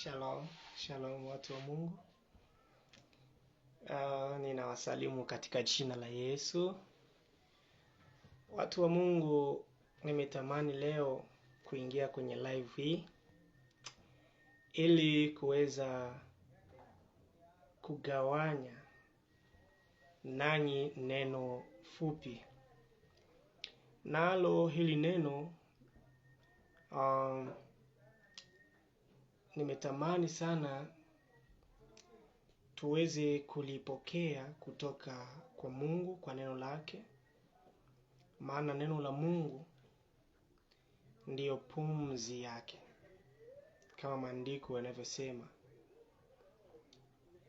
Shalom, shalom watu wa Mungu. Ninawasalimu katika jina la Yesu. Watu wa Mungu, nimetamani leo kuingia kwenye live hii ili kuweza kugawanya nanyi neno fupi. Nalo hili neno nimetamani sana tuweze kulipokea kutoka kwa Mungu kwa neno lake. Maana neno la Mungu ndiyo pumzi yake, kama maandiko yanavyosema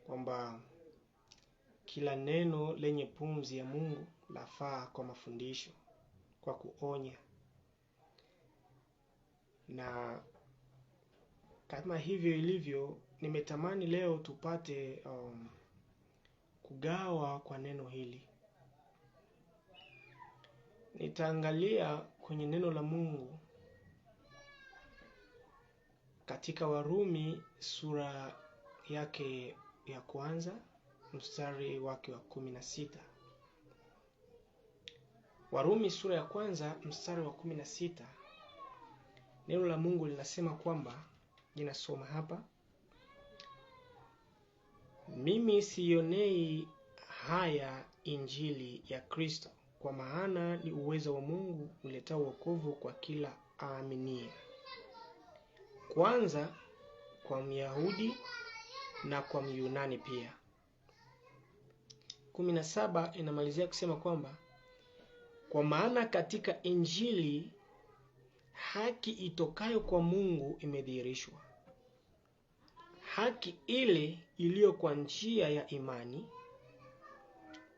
kwamba kila neno lenye pumzi ya Mungu lafaa kwa mafundisho, kwa kuonya. Na kama hivyo ilivyo, nimetamani leo tupate kugawa kwa neno hili. Nitaangalia kwenye neno la Mungu katika Warumi sura yake ya kwanza mstari wake wa 16. Warumi sura ya kwanza mstari wa 16. Neno la Mungu linasema kwamba, ninasoma hapa: mimi sionei haya injili ya Kristo, kwa maana ni uwezo wa Mungu uletao wokovu kwa kila aaminie, kwanza kwa Myahudi na kwa Myunani pia. 17 inamalizia kusema kwamba, kwa maana katika injili haki itokayo kwa Mungu imedhihirishwa, haki ile iliyo kwa njia ya imani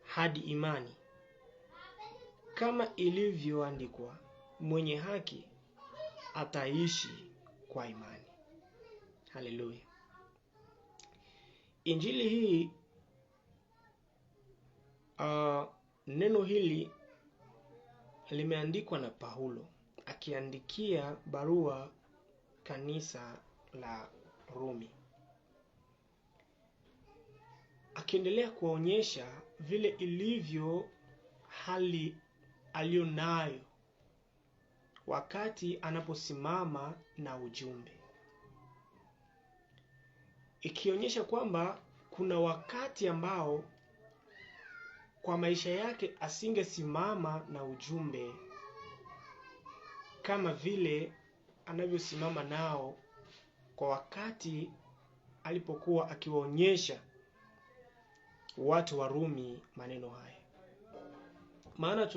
hadi imani, kama ilivyoandikwa, mwenye haki ataishi kwa imani. Haleluya. Injili hii, neno hili limeandikwa na Paulo akiandikia barua kanisa la Rumi, akiendelea kuonyesha vile ilivyo hali alionayo wakati anaposimama na ujumbe, ikionyesha kwamba kuna wakati ambao kwa maisha yake asingesimama na ujumbe kama vile anavyosimama nao kwa wakati alipokuwa akiwaonyesha watu wa Rumi maneno haya. Maana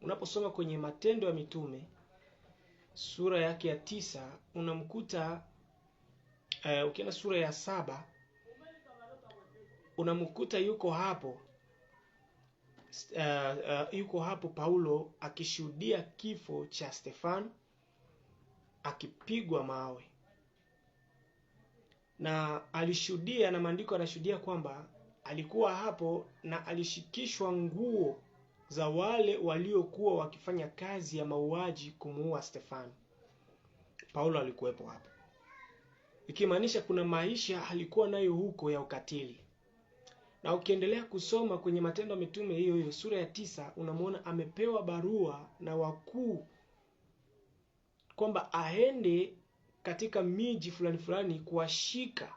unaposoma kwenye Matendo ya Mitume sura yake ya 9, unamkuta ukienda sura ya 7 unamkuta yuko hapo Paulo akishuhudia kifo cha Stefano, akipigwa mawe. Na alishuhudia, na maandiko yanashuhudia kwamba alikuwa hapo na alishikishwa nguo za wale waliokuwa wakifanya kazi ya mauaji kumuua Stefano. Paulo alikuwepo hapo, ikimaanisha kuna maisha alikuwa nayo huko ya ukatili. Na ukiendelea kusoma kwenye Matendo ya Mitume hiyo sura ya 9, unamwona amepewa barua na wakuu kwamba aende katika miji fulani kuwashika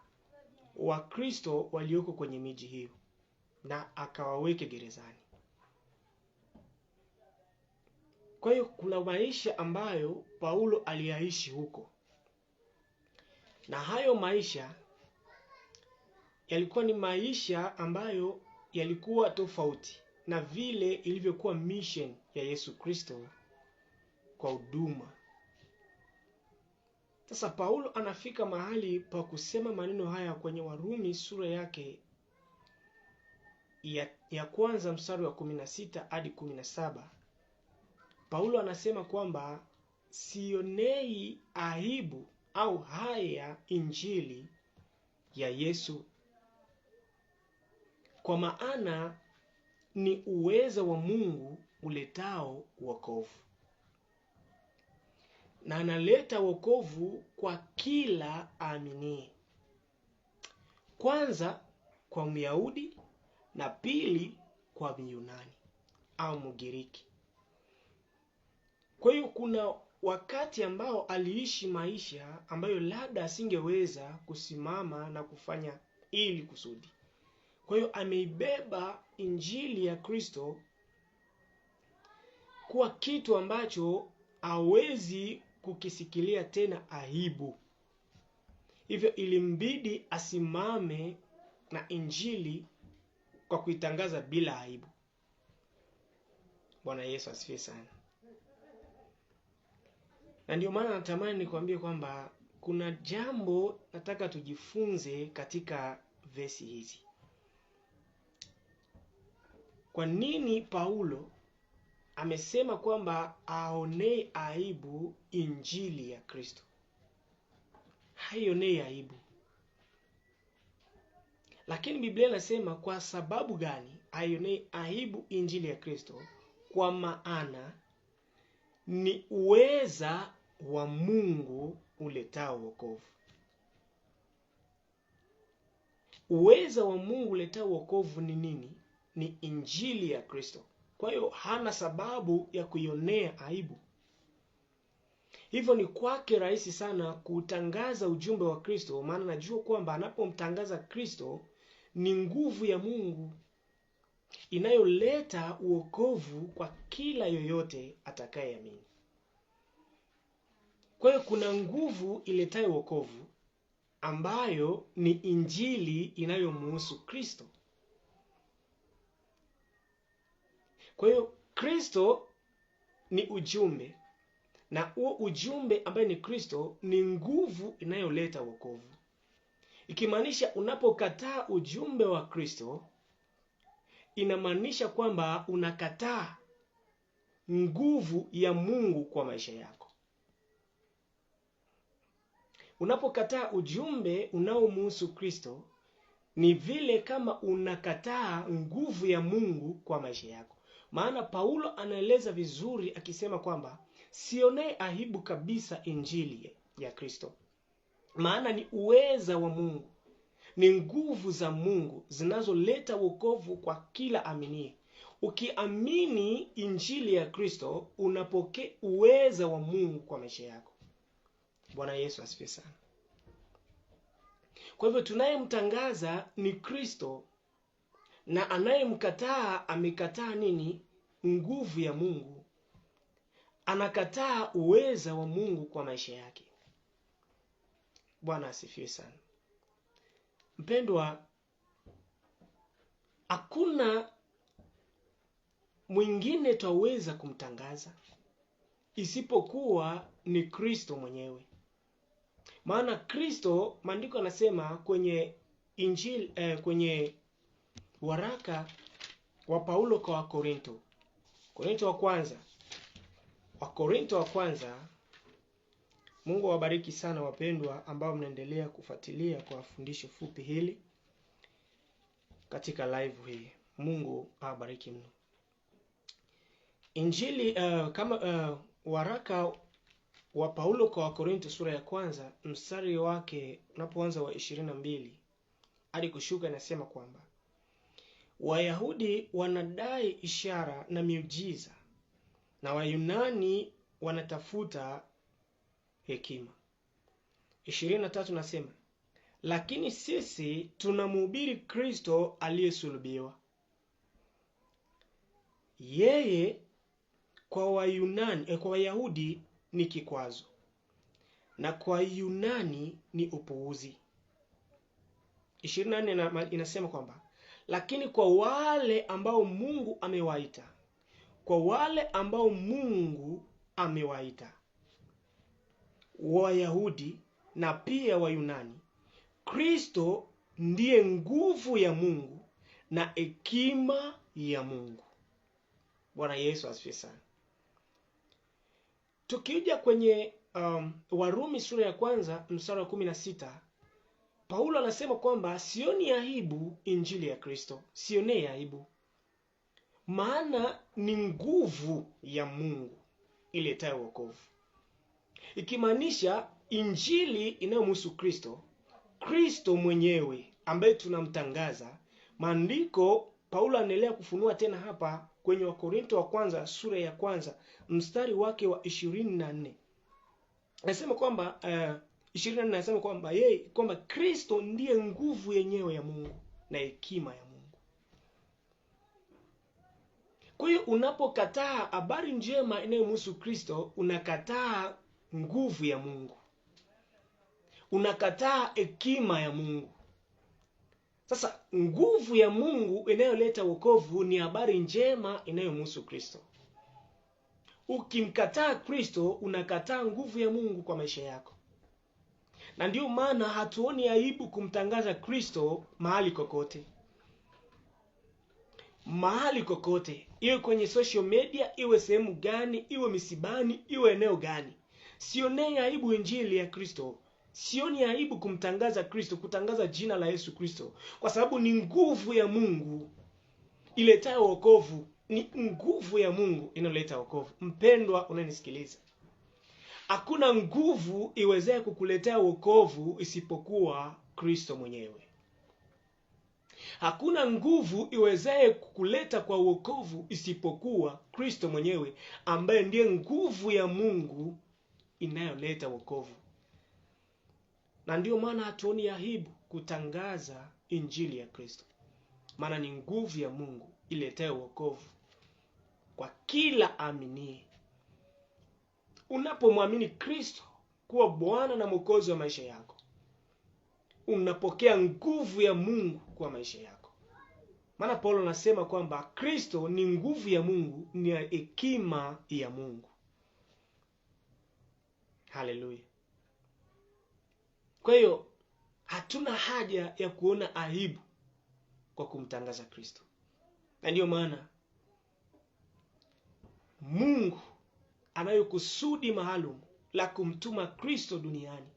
Wakristo walioko kwenye miji hiyo na akawaweke gerezani. Kwa hiyo kuna maisha ambayo Paulo aliyaishi huko, na hayo maisha yalikuwa ni maisha ambayo yalikuwa tofauti na vile ilivyokuwa mission ya Yesu Kristo kwa huduma. Sasa Paulo anafika mahali pa kusema maneno haya kwenye Warumi sura yake ya kwanza mstari wa 16 hadi 17. Paulo anasema kwamba sionei aibu au haya injili ya Yesu, kwa maana ni uwezo wa Mungu uletao wokovu. na analeta wokovu kwa kila aaminie. Kwanza kwa Myahudi na pili kwa Myunani au Mgiriki. Kwa hiyo kuna wakati ambao aliishi maisha ambayo labda asingeweza kusimama na kufanya ili kusudi. Kwa hiyo ameibeba injili ya Kristo kuwa kitu ambacho hawezi kukisikilia tena aibu. Hivyo ilimbidi asimame na injili kwa kuitangaza bila aibu. Bwana Yesu asifiwe sana. Na ndio maana natamani nikwambie kwamba kuna jambo nataka tujifunze katika vesi hizi. Kwa nini Paulo amesema kwamba aonee aibu injili ya Kristo? Haionei aibu. Lakini Biblia inasema kwa sababu gani haionei aibu injili ya Kristo? Kwa maana ni uweza wa Mungu uletao wokovu. Uweza wa Mungu uletao wokovu ni nini? Ni injili ya Kristo. Kwa hiyo hana sababu ya kuionea aibu. Hivyo ni kwake rahisi sana kutangaza ujumbe wa Kristo, maana najua kwamba anapomtangaza Kristo ni nguvu ya Mungu inayoleta wokovu kwa kila yoyote atakayeamini. Kwa hiyo kuna nguvu iletayo wokovu ambayo ni injili inayomhusu Kristo. Kwa hiyo Kristo ni ujumbe, na huo ujumbe ambaye ni Kristo ni nguvu inayoleta wokovu. Ikimaanisha unapokataa ujumbe wa Kristo, inamaanisha kwamba unakataa nguvu ya Mungu kwa maisha yako. Unapokataa ujumbe unaomhusu Kristo, ni vile kama unakataa nguvu ya Mungu kwa maisha yako. Maana Paulo anaeleza vizuri akisema kwamba sionee aibu kabisa injili ya Kristo. Maana ni uweza wa Mungu, ni nguvu za Mungu zinazoleta wokovu kwa kila aminie. Ukiamini injili ya Kristo, unapokea uweza wa Mungu kwa maisha yako. Bwana Yesu asifiwe sana. Kwa hivyo tunayemtangaza ni Kristo, na anayemkataa amekataa nini? Nguvu ya Mungu. Anakataa uweza wa Mungu kwa maisha yake. Bwana asifiwe sana. Mpendwa, hakuna mwingine twaweza kumtangaza isipokuwa ni Kristo mwenyewe. Maana Kristo, maandiko yanasema kwenye injili kwenye waraka wa Paulo kwa Wakorinto wa kwanza. Mungu awabariki sana wapendwa ambao mnaendelea kufuatilia kwa fundisho fupi hili katika live hii. Mungu awabariki mno. Injili waraka wa Paulo kwa Wakorinto sura ya kwanza mstari wake unapoanza wa 22 hadi kushuka, inasema kwamba Wayahudi wanadai ishara na miujiza, na Wayunani wanatafuta hekima. 23 nasema, lakini sisi tunamhubiri Kristo aliyesulubiwa. Yeye kwa Wayahudi ni kikwazo, na kwa Yunani ni upuuzi. 24 inasema kwamba lakini kwa wale ambao Mungu amewaita, Wayahudi na pia Wayunani, Kristo ndiye nguvu ya Mungu na hekima ya Mungu. Bwana Yesu asifiwe sana. Tukija kwenye Warumi sura ya kwanza mstari wa 16, Paulo anasema kwamba sioni aibu injili ya Kristo, sionee aibu. Maana ni nguvu ya Mungu iletayo wokovu. ikimaanisha injili inayomhusu Kristo mwenyewe ambaye tunamtangaza. Maandiko Paulo anaendelea kufunua tena hapa kwenye Wakorinto wa kwanza sura ya kwanza mstari wake wa 24. Anasema kwamba 24 anasema kwamba Kristo ndiye nguvu yenyewe ya Mungu na hekima ya Mungu. Kwa hiyo unapokataa habari njema inayomhusu Kristo, unakataa nguvu ya Mungu, unakataa hekima ya Mungu. Sasa nguvu ya Mungu inayoleta wokovu ni habari njema inayomhusu Kristo. Ukimkataa Kristo, unakataa nguvu ya Mungu kwa maisha yako. Na ndio maana hatuoni aibu kumtangaza Kristo mahali kokote. Mahali kokote, iwe kwenye social media, iwe sehemu gani, iwe misibani, iwe eneo gani. Sionei aibu injili ya Kristo. Sioni aibu kumtangaza Kristo, kutangaza jina la Yesu Kristo, kwa sababu ni nguvu ya Mungu iletayo wokovu. Ni nguvu ya Mungu inaleta wokovu. Mpendwa unanisikiliza, hakuna nguvu iwezaye kukuletea wokovu isipokuwa Kristo mwenyewe. Hakuna nguvu iwezaye kukuleta kwa wokovu isipokuwa Kristo mwenyewe, ambaye ndiye nguvu ya Mungu inayoleta wokovu. Na ndio maana hatuoni aibu kutangaza injili ya Kristo, maana ni nguvu ya Mungu iletayo wokovu kwa kila aminie. Unapomwamini Kristo kuwa Bwana na Mwokozi wa maisha yako, unapokea nguvu ya Mungu kwa maisha yako. Maana Paulo anasema kwamba Kristo ni nguvu ya Mungu, ni hekima ya Mungu. Haleluya. Kwa hiyo hatuna haja ya kuona aibu kwa kumtangaza Kristo. Na ndio maana Mungu anayo kusudi maalum la kumtuma Kristo duniani.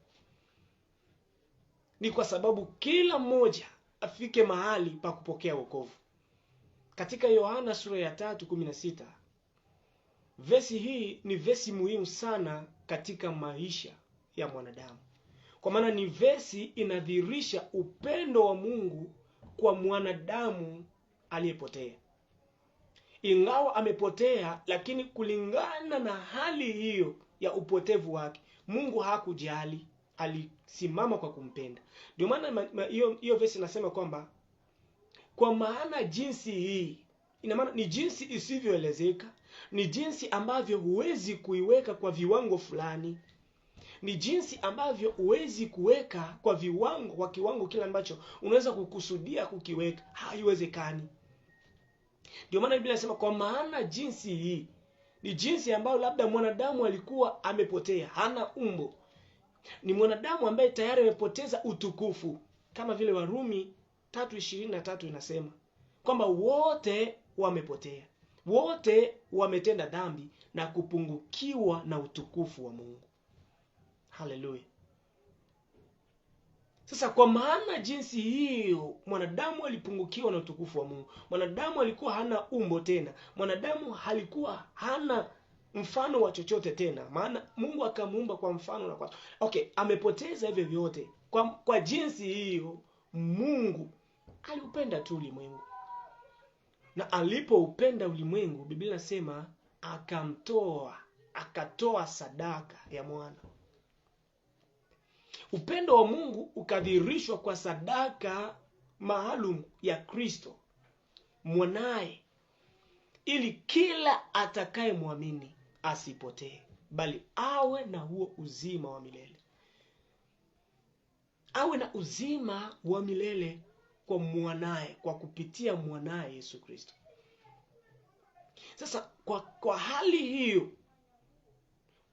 Ni kwa sababu kila mmoja afike mahali pa kupokea wokovu. Katika Yohana sura ya 3:16, vesi hii ni vesi muhimu sana katika maisha ya mwanadamu. Kwa maana ni vesi inadhihirisha upendo wa Mungu kwa mwanadamu aliyepotea. Ingawa amepotea, lakini kulingana na hali hiyo ya upotevu wake, Mungu hakujali, alisimama kwa kumpenda. Ndio maana hiyo vesi inasema kwamba kwa maana jinsi hii, ina maana ni jinsi isivyoelezeka, ni jinsi ambavyo huwezi kuiweka kwa viwango fulani, ni jinsi ambavyo huwezi kuweka kwa kiwango kile ambacho unaweza kukusudia kukiweka, haiwezekani. Ndio maana Biblia inasema kwa maana jinsi hii, ni jinsi ambayo labda mwanadamu alikuwa amepotea, hana umbo. Ni mwanadamu ambaye tayari amepoteza utukufu, kama vile Warumi 3:23 inasema kwamba wote wamepotea, wote wametenda dhambi na kupungukiwa na utukufu wa Mungu. Haleluya. Sasa kwa maana jinsi hiyo mwanadamu alipungukiwa na utukufu wa Mungu. Mwanadamu alikuwa hana umbo tena. Mwanadamu alikuwa hana mfano wa chochote tena. Maana Mungu akamuumba kwa mfano na kwa amepoteza hivyo vyote. Kwa jinsi hiyo Mungu aliupenda tu ulimwengu. Na alipoupenda ulimwengu, Biblia inasema akatoa sadaka ya mwana. Upendo wa Mungu ukadhihirishwa kwa sadaka maalum ya Kristo mwanae, ili kila atakayemwamini asipotee, bali awe na huo uzima wa milele. Awe na uzima wa milele kwa mwanae, kwa kupitia mwanae Yesu Kristo. Sasa kwa hali hiyo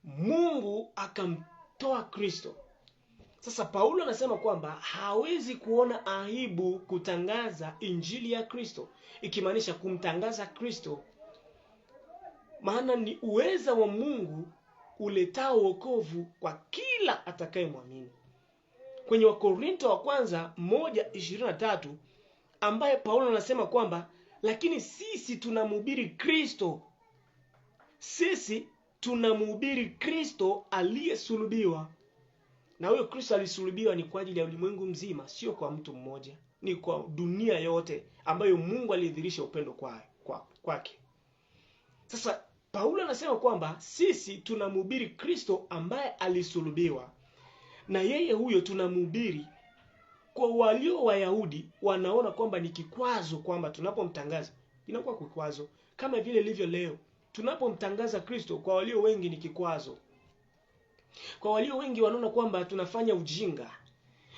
Mungu akamtoa Kristo. Sasa Paulo anasema kwamba hawezi kuona aibu kutangaza injili ya Kristo, ikimaanisha kumtangaza Kristo, maana ni uweza wa Mungu uletao wokovu kwa kila atakayemwamini. Kwenye Wakorinto wa kwanza 1:23, ambaye Paulo anasema kwamba lakini sisi tunamhubiri Kristo. Sisi tunamhubiri Kristo aliyesulubiwa. Na huyo Kristo alisulubiwa ni kwa ajili ya ulimwengu mzima, sio kwa mtu mmoja, ni kwa dunia yote ambayo Mungu alidhihirisha upendo kwake. Sasa Paulo anasema kwamba sisi tunamhubiri Kristo ambaye alisulubiwa, na yeye huyo tunamhubiri. Kwa walio Wayahudi wanaona kwamba ni kikwazo, kwamba tunapomtangaza inakuwa kikwazo, kama vile ilivyo leo. Tunapomtangaza Kristo kwa walio wengi ni kikwazo. Kwa walio wengi wanaona kwamba tunafanya ujinga.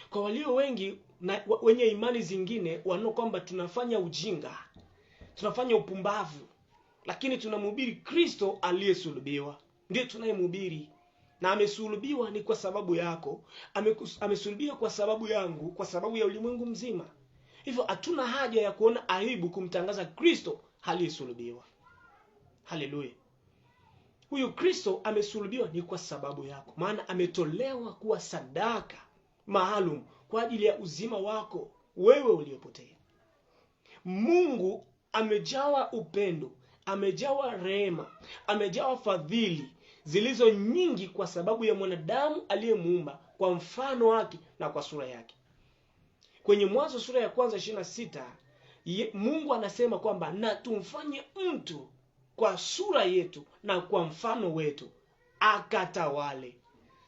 Kwa walio wengi wenye imani zingine wanaona kwamba tunafanya ujinga, tunafanya upumbavu. Lakini tunamhubiri Kristo aliyesulubiwa, ndiye tunayemhubiri. Na amesulubiwa ni kwa sababu yako, amesulubiwa kwa sababu yangu, kwa sababu ya ulimwengu mzima. Hivyo hatuna haja ya kuona aibu kumtangaza Kristo aliyesulubiwa. Haleluya. Huyu Kristo amesulubiwa ni kwa sababu yako, maana ametolewa kuwa sadaka maalum kwa ajili ya uzima wako wewe uliopotea. Mungu amejawa upendo, amejawa rehema, amejawa fadhili zilizo nyingi kwa sababu ya mwanadamu aliyemuumba kwa mfano wake na kwa sura yake. Kwenye Mwanzo sura ya 1:26, Mungu anasema kwamba na tumfanye mtu kwa sura yetu na kwa mfano wetu, akatawale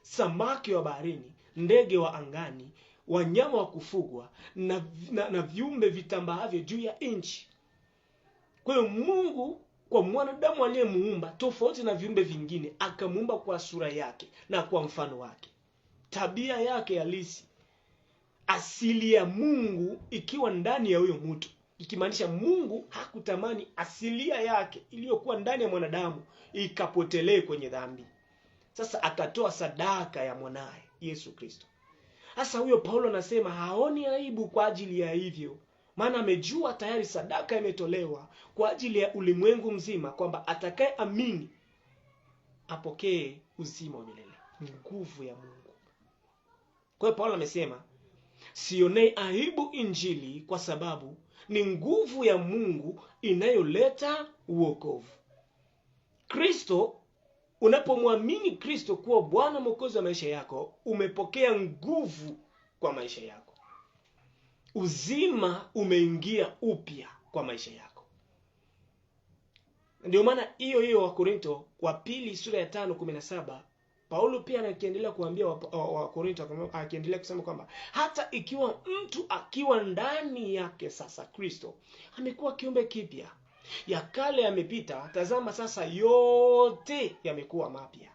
samaki wa baharini, ndege wa angani, wanyama wa kufugwa na viumbe vitambaavyo juu ya nchi. Kwa hiyo Mungu kwa mwanadamu aliyemuumba, tofauti na viumbe vingine, akamuumba kwa sura yake na kwa mfano wake. Tabia yake halisi, asili ya Mungu ikiwa ndani ya huyo mtu, ikimaanisha Mungu hakutamani asilia yake iliyokuwa ndani ya mwanadamu ikapotelee kwenye dhambi. Sasa akatoa sadaka ya mwanae Yesu Kristo. Sasa huyo Paulo anasema haoni aibu kwa ajili ya hivyo, maana amejua tayari sadaka imetolewa kwa ajili ya ulimwengu mzima, kwamba atakaye amini apokee uzima wa milele, nguvu ya Mungu. Kwa hiyo Paulo amesema sionei aibu Injili, kwa sababu ni nguvu ya Mungu inayoleta uokovu. Kristo, unapomwamini Kristo kuwa Bwana Mwokozi wa maisha yako, umepokea nguvu kwa maisha yako. Uzima umeingia upya kwa maisha yako. Ndio maana hiyo Wakorinto wa pili sura ya 5:17, Paulo pia anakiendelea kuambia Wakorinto, akiendelea kusema kwamba hata ikiwa mtu akiwa ndani yake sasa Kristo, amekuwa kiumbe kipya, ya kale yamepita, tazama sasa yote yamekuwa mapya.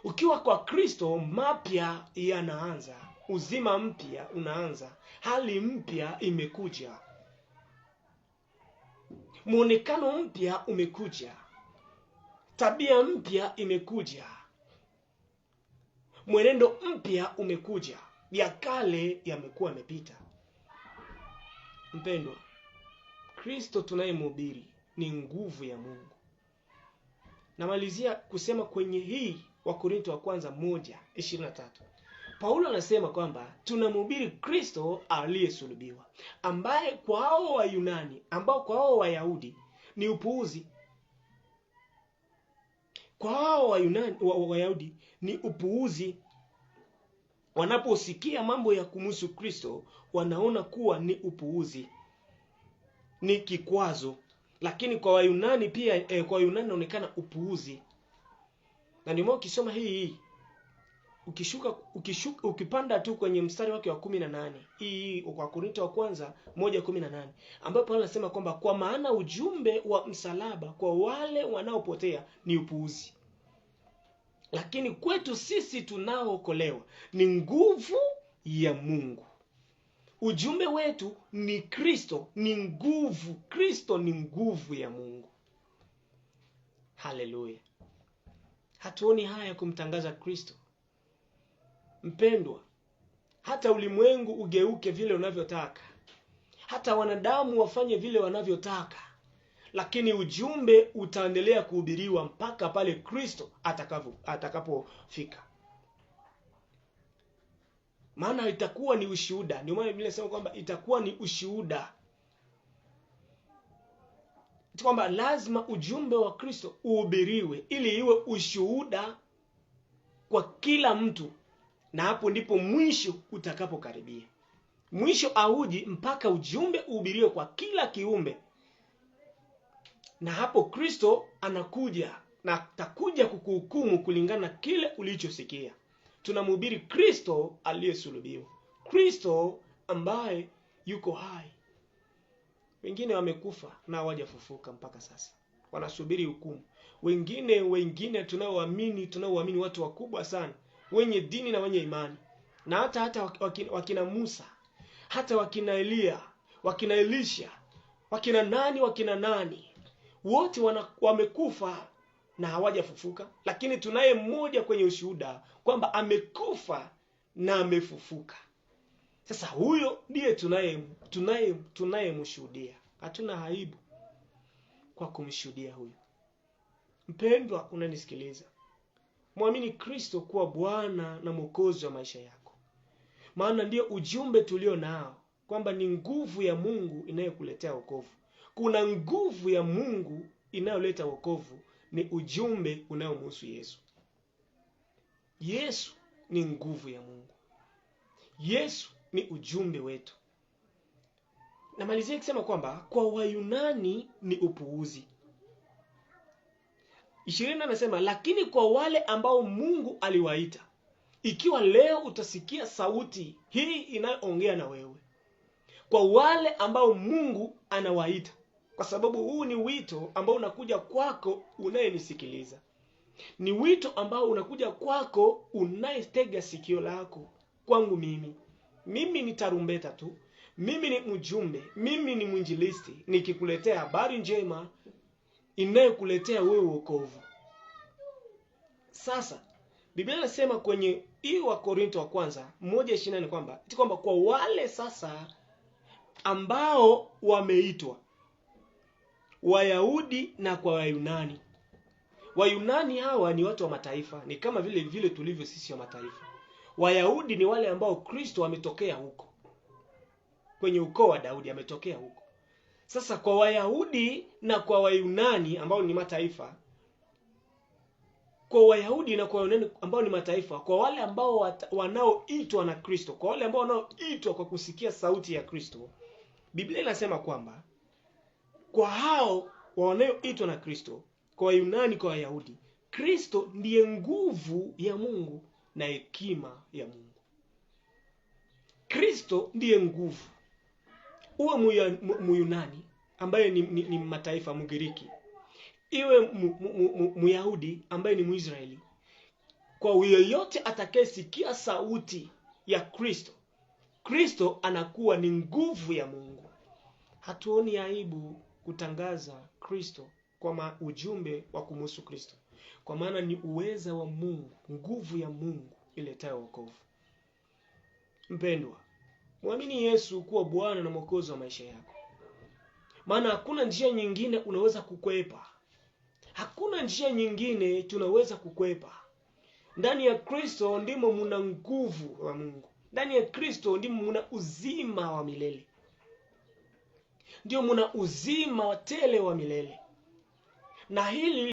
Ukiwa kwa Kristo, mapya yanaanza, uzima mpya unaanza, hali mpya imekuja, muonekano mpya umekuja, tabia mpya imekuja, mwenendo mpya umekuja, ya kale yamekuwa yamepita. Mpendwa, Kristo tunayemhubiri ni nguvu ya Mungu. Namalizia kusema kwenye hii Wakorinto wa kwanza 1:23. Paulo anasema kwamba tunamhubiri Kristo aliyesulubiwa, ambaye kwa hao Wayunani, ambao kwa hao Wayahudi ni upuuzi. Kwa hao Wayahudi ni upuuzi. Wanaposikia mambo ya kumhusu Kristo, wanaona kuwa ni upuuzi, ni kikwazo. Lakini kwa Wayunani pia kwa Wayunani inaonekana upuuzi. Na ndio maana ukisoma hii ukipanda tu kwenye mstari wake wa 18, hii kwa Korinto wa kwanza 1:18, ambapo Paulo anasema kwamba kwa maana ujumbe wa msalaba kwa wale wanaopotea ni upuuzi, lakini kwetu sisi tunaookolewa ni nguvu ya Mungu. Ujumbe wetu ni Kristo, ni nguvu. Kristo ni nguvu ya Mungu. Haleluya. Hatuoni haya kumtangaza Kristo. Mpendwa, hata ulimwengu ugeuke vile unavyotaka, hata wanadamu wafanye vile wanavyotaka, lakini ujumbe utaendelea kuhubiriwa mpaka pale Kristo atakapofika. Maana itakuwa ni ushuhuda. Ndio maana Biblia inasema kwamba itakuwa ni ushuhuda. kwamba lazima ujumbe wa Kristo uhubiriwe ili iwe ushuhuda kwa kila mtu, na hapo ndipo mwisho utakapokaribia. Mwisho auji mpaka ujumbe uhubiriwe kwa kila kiumbe, na hapo Kristo anakuja na atakuja kukuhukumu kulingana na kile ulichosikia. Tunamhubiri Kristo aliyesulubiwa, Kristo ambaye yuko hai. Wengine wamekufa na hawajafufuka mpaka sasa, wanasubiri hukumu. Wengine tunaoamini watu wakubwa sana, wenye dini na wenye imani, na hata wakina Musa, hata wakina Elia, wakina Elisha, wakina nani, wote wamekufa na hawajafufuka. Lakini tunaye mmoja kwenye ushuhuda kwamba amekufa na amefufuka. Sasa huyo ndiye tunayemshuhudia. Hatuna aibu kwa kumshuhudia huyo. Mpendwa unanisikiliza, muamini Kristo kuwa Bwana na Mwokozi wa maisha yako. Maana ndio ujumbe tulio nao, kwamba ni nguvu ya Mungu inayokuletea wokovu. Kuna nguvu ya Mungu inayoleta wokovu, ni ujumbe unaomhusu Yesu. Yesu ni nguvu ya Mungu. Yesu ni ujumbe wetu. Namalizia kusema kwamba kwa Wayunani ni upuuzi. 20 anasema, lakini kwa wale ambao Mungu aliwaita. Ikiwa leo utasikia sauti hii inayoongea na wewe, kwa wale ambao Mungu anawaita, kwa sababu huu ni wito ambao unakuja kwako unayenisikiliza. Ni wito ambao unakuja kwako unayetega sikio lako kwangu mimi ni tarumbeta tu, mimi ni mjumbe, mimi ni mwinjilisti, nikikuletea habari njema inayokuletea wewe wokovu. Sasa Biblia inasema kwenye wa Korinto wa kwanza 1:20 kwamba kwa wale sasa ambao wameitwa, Wayahudi na kwa Wayunani. Wayunani hawa ni watu wa mataifa, ni kama vile tulivyo sisi wa mataifa. Wayahudi ni wale ambao Kristo ametokea huko, kwenye ukoo wa Daudi ametokea huko. Sasa kwa Wayahudi na kwa Wayunani ambao ni mataifa, kwa Wayahudi na kwa Wayunani ambao ni mataifa, kwa wale ambao wanaoitwa na Kristo, kwa wale ambao wanaoitwa kwa kusikia sauti ya Kristo, Biblia inasema kwamba kwa hao wanaoitwa na Kristo, kwa Wayunani, kwa Wayahudi, Kristo ndiye nguvu ya Mungu na hekima ya Mungu. Kristo ndiye nguvu. Uwe Muyunani ambaye ni mataifa, Mgiriki, iwe Muyahudi ambaye ni Muisraeli, kwa yeyote atakayesikia sauti ya Kristo, Kristo anakuwa ni nguvu ya Mungu. Hatuoni aibu kutangaza Kristo kwa ujumbe wa kumhusu Kristo, kwa maana ni uweza wa Mungu, nguvu ya Mungu iletayo wokovu. Mpendwa, muamini Yesu kuwa Bwana na Mwokozi wa maisha yako. Maana hakuna njia nyingine unaweza kukwepa. Hakuna njia nyingine tunaweza kukwepa. Ndani ya Kristo ndimo muna nguvu wa Mungu. Ndani ya Kristo ndimo muna uzima wa milele. Ndio muna uzima wa tele wa milele. Na hili